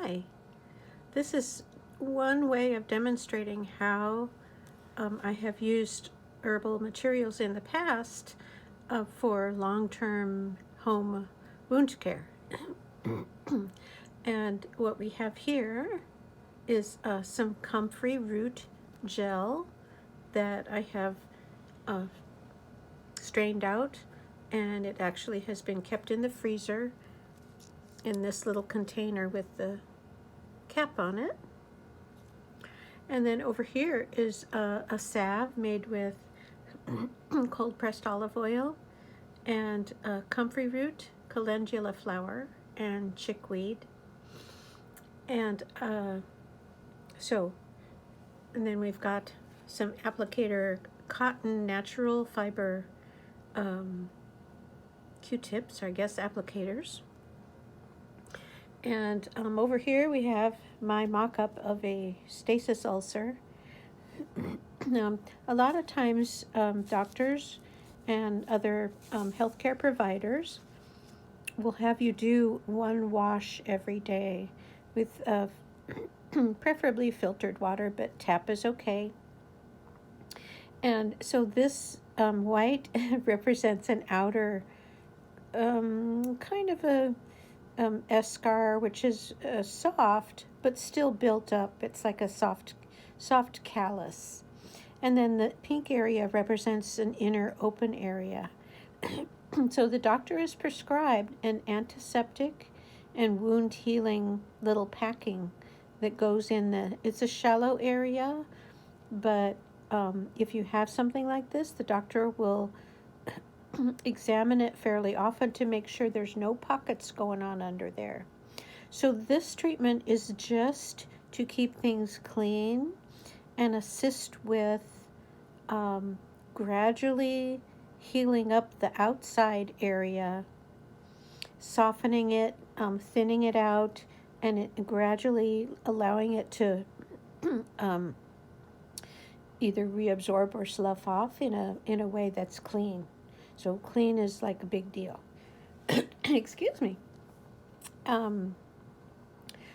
Hi, this is one way of demonstrating how I have used herbal materials in the past for long-term home wound care. And what we have here is some comfrey root gel that I have strained out, and it actually has been kept in the freezer in this little container with the cap on it. And then over here is a salve made with cold pressed olive oil and comfrey root, calendula flower, and chickweed. And and then we've got some applicator cotton natural fiber Q-tips, I guess applicators. And over here we have my mock-up of a stasis ulcer. A lot of times doctors and other healthcare providers will have you do one wash every day with preferably filtered water, but tap is okay. And so this white represents an outer kind of a eschar, which is soft but still built up. It's like a soft callus. And then the pink area represents an inner open area. So the doctor has prescribed an antiseptic and wound healing little packing that goes in it's a shallow area, but if you have something like this, the doctor will examine it fairly often to make sure there's no pockets going on under there. So this treatment is just to keep things clean and assist with gradually healing up the outside area, softening it, thinning it out, and gradually allowing it to either reabsorb or slough off in a way that's clean. So clean is like a big deal. Excuse me.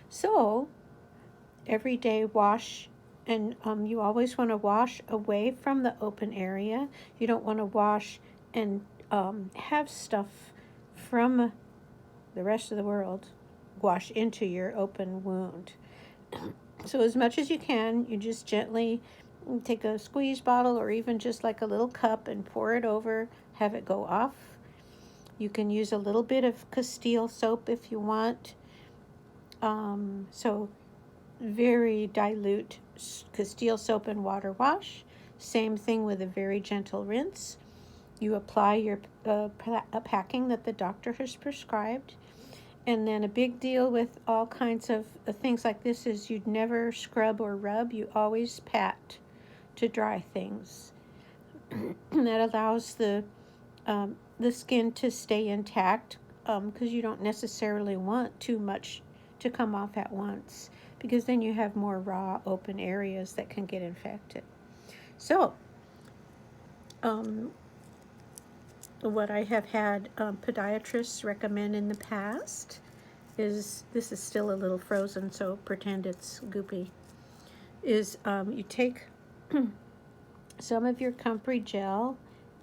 So every day wash, and you always want to wash away from the open area. You don't want to wash and have stuff from the rest of the world wash into your open wound. So as much as you can, you just gently take a squeeze bottle or even just like a little cup and pour it over, have it go off. You can use a little bit of Castile soap if you want. So very dilute Castile soap and water wash. Same thing with a very gentle rinse. You apply your packing that the doctor has prescribed. And then a big deal with all kinds of things like this is you'd never scrub or rub. You always pat to dry things. And that allows the skin to stay intact because you don't necessarily want too much to come off at once, because then you have more raw open areas that can get infected. So what I have had podiatrists recommend in the past is, this is still a little frozen, so pretend it's goopy, is you take some of your comfrey gel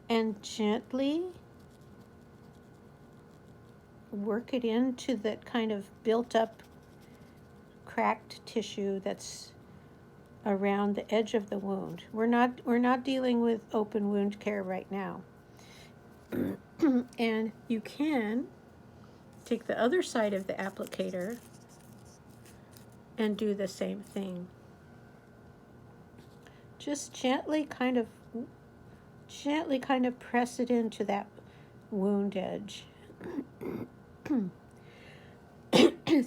and gently work it into that kind of built up cracked tissue that's around the edge of the wound. We're not dealing with open wound care right now. And you can take the other side of the applicator and do the same thing. Just gently kind of press it into that wound edge.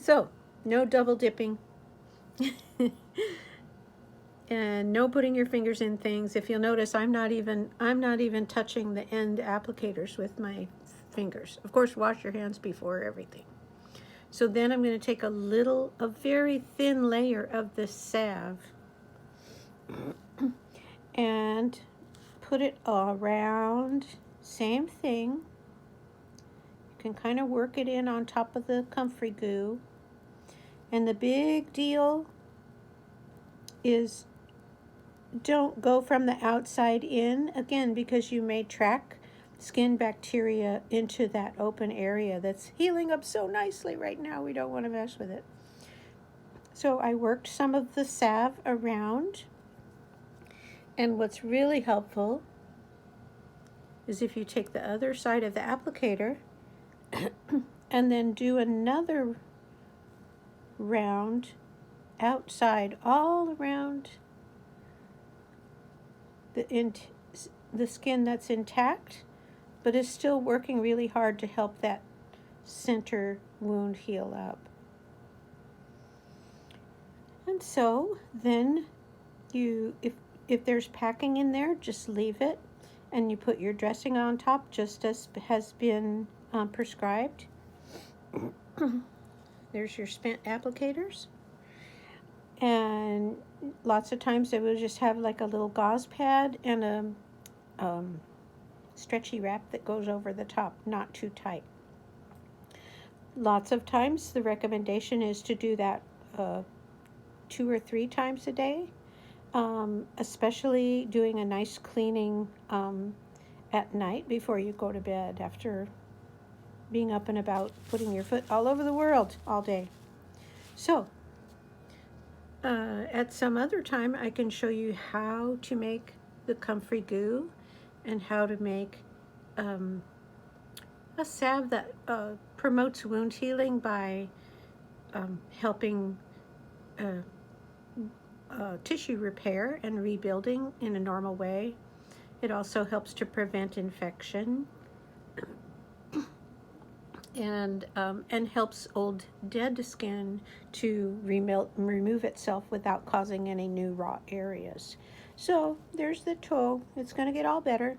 So no double dipping and no putting your fingers in things. If you'll notice, I'm not even touching the end applicators with my fingers. Of course, wash your hands before everything. So then I'm going to take a very thin layer of this salve and put it all around. Same thing. You can kind of work it in on top of the comfrey goo. And the big deal is don't go from the outside in, again, because you may track skin bacteria into that open area that's healing up so nicely right now. We don't want to mess with it. So I worked some of the salve around. And what's really helpful is if you take the other side of the applicator and then do another round outside, all around the skin that's intact, but is still working really hard to help that center wound heal up. And so then if there's packing in there, just leave it, and you put your dressing on top just as has been prescribed. There's your spent applicators. And lots of times they will just have like a little gauze pad and a stretchy wrap that goes over the top, not too tight. Lots of times the recommendation is to do that 2 or 3 times a day, especially doing a nice cleaning at night before you go to bed after being up and about, putting your foot all over the world all day. So at some other time, I can show you how to make the comfrey goo and how to make a salve that promotes wound healing by helping tissue repair and rebuilding in a normal way. It also helps to prevent infection and helps old dead skin to remove itself without causing any new raw areas. So there's the toe. It's going to get all better.